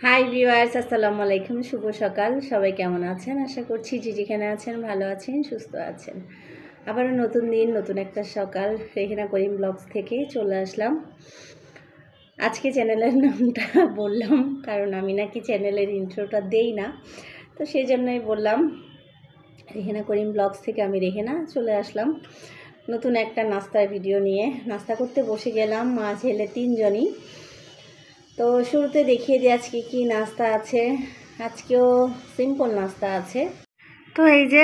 Hi viewers, আসসালামু আলাইকুম। শুভ সকাল। সবাই কেমন আছেন? আশা করছি যে যেখানে আছেন ভালো আছেন, সুস্থ আছেন। আবারও নতুন দিন, নতুন একটা সকাল। রেহেনা করিম ব্লগস থেকে চলে আসলাম। আজকে চ্যানেলের নামটা বললাম কারণ আমি নাকি চ্যানেলের ইন্ট্রোটা দেই না, তো সেই জন্যই বললাম। রেহেনা করিম ব্লগস থেকে আমি রেহেনা চলে আসলাম নতুন একটা নাস্তার ভিডিও নিয়ে। নাস্তা করতে বসে গেলাম, মা ছেলে তিনজনই। তো শুরুতে দেখিয়ে দিই আজকে কি নাস্তা আছে। আজকেও সিম্পল নাস্তা আছে। তো এই যে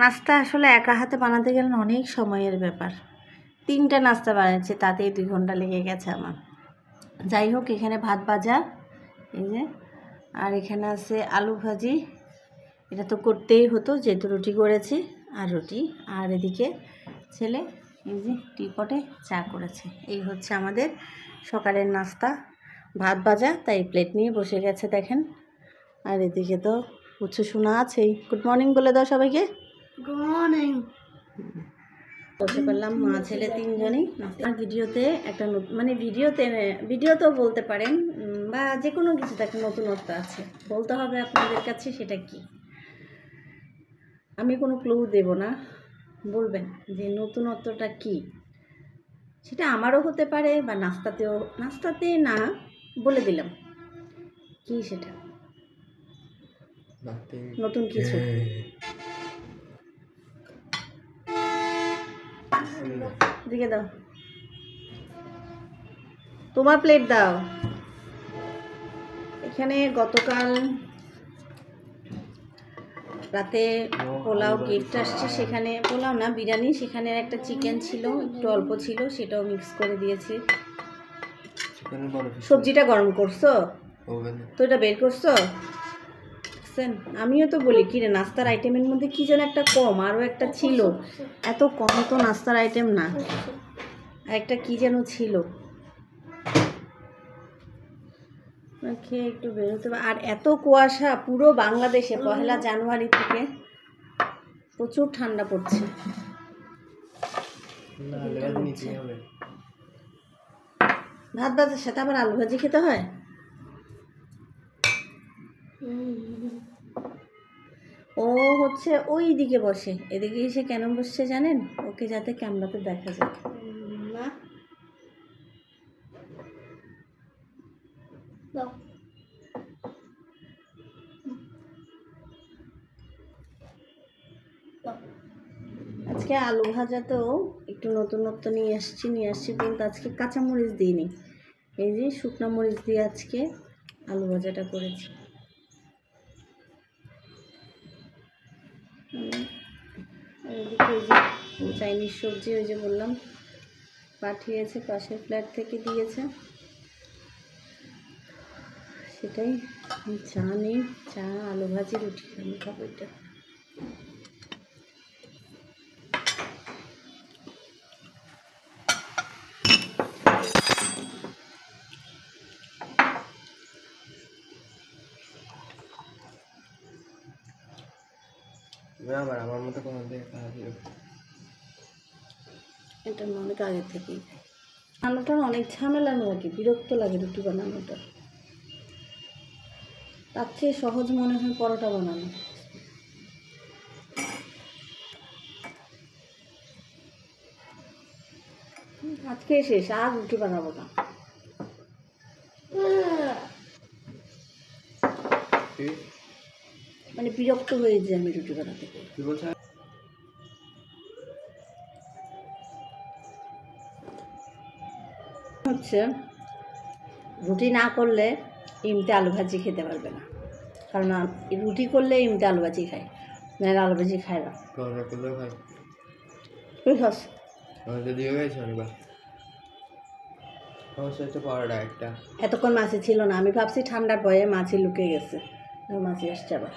নাস্তা আসলে একা হাতে বানাতে গেলে অনেক সময়ের ব্যাপার। 3টা নাস্তা বানাচ্ছি, তাতেই 2 ঘন্টা লেগে গেছে আমার। যাই হোক, এখানে ভাত ভাজা, এই যে, আর এখানে আছে আলু ভাজি। এটা তো করতেই হতো যেহেতু রুটি করেছি, আর রুটি। আর এদিকে ছেলে এই যে টিপটে চা করেছে। এই হচ্ছে আমাদের সকালের নাস্তা। ভাত ভাজা, তাই প্লেট নিয়ে বসে গেছে দেখেন। আর এদিকে তো উচ্চ শোনা আছেই। গুড মর্নিং বলে দাও সবাইকে। Good morning. বসে পড়লাম মা ছেলে তিনজনই। আর ভিডিওতে একটা ভিডিওতেও বলতে পারেন, বা যে কোনো কিছু একটা নতুনত্ব আছে, বলতে হবে আপনাদের কাছে। সেটা কি, আমি কোনো ক্লু দেব না, বলবেন যে নতুনত্বটা কি। সেটা আমারও হতে পারে, বা নাস্তাতে না, বলে দিলাম কি সেটা নতুন কিছু। দিকে দাও, তোমার প্লেট দাও। এখানে গতকাল রাতে পোলাও গিফট আসছে, সেখানে পোলাও না, বিরিয়ানি, সেখানে একটা চিকেন ছিল, একটু অল্প ছিল, সেটাও মিক্স করে দিয়েছি। সবজিটা গরম করছো তো, এটা বের করছো। আমিও তো বলি কি রে, নাস্তার আইটেমের মধ্যে কি যেন একটা কম, আরও একটা ছিল। এত কম তো নাস্তার আইটেম না, আর একটা কি যেন ছিল। খেয়ে একটু বেরোতে। আর এত কুয়াশা পুরো বাংলাদেশে 1 জানুয়ারি থেকে, প্রচুর ঠান্ডা পড়ছে। ভাত ভাজার সাথে আবার আলু ভাজি খেতে হয়। ও হচ্ছে ওই দিকে বসে, এদিকে এসে কেন বসছে জানেন? ওকে যাতে ক্যামেরাতে দেখা যায় না। আজকে আলু ভাজাতেও একটু নতুনত্ব নিয়ে আসছি, কিন্তু আজকে কাঁচামরিচ দিইনি। এই যে শুকনো মরিচ দিয়ে আজকে আলু ভাজাটা করেছি। এদিকে ওই যে চাইনিজ সবজি, ওই যে বললাম পাঠিয়েছে, পাশের ফ্ল্যাট থেকে দিয়েছে, সেটাই। চা নেই, চা আলু ভাজি রুটি আমি খাবো। এটা আবার আমার মতো কোনো এটা অনেক আগে থেকেই বানানোটার অনেক ঝামেলা নাকি, বিরক্ত লাগে রুটি বানানোটা। তার চেয়ে সহজ মনে হয় পরোটা বানানো। আজকে শেষ, আর রুটি বানাবো না। মানে বিরক্ত হয়ে যায় আমি রুটি বানাতে। হচ্ছে রুটি না করলে ইমতে আলু ভাজি খেতে পারবে না, কারণ রুটি করলে ইমতে আলু ভাজি খায়, নাহলে আলু ভাজি খায় না। তুই খাস? এতক্ষণ মাছি ছিল না, আমি ভাবছি ঠান্ডার ভয়ে মাছি লুকে গেছে, মাছি আসছে আবার।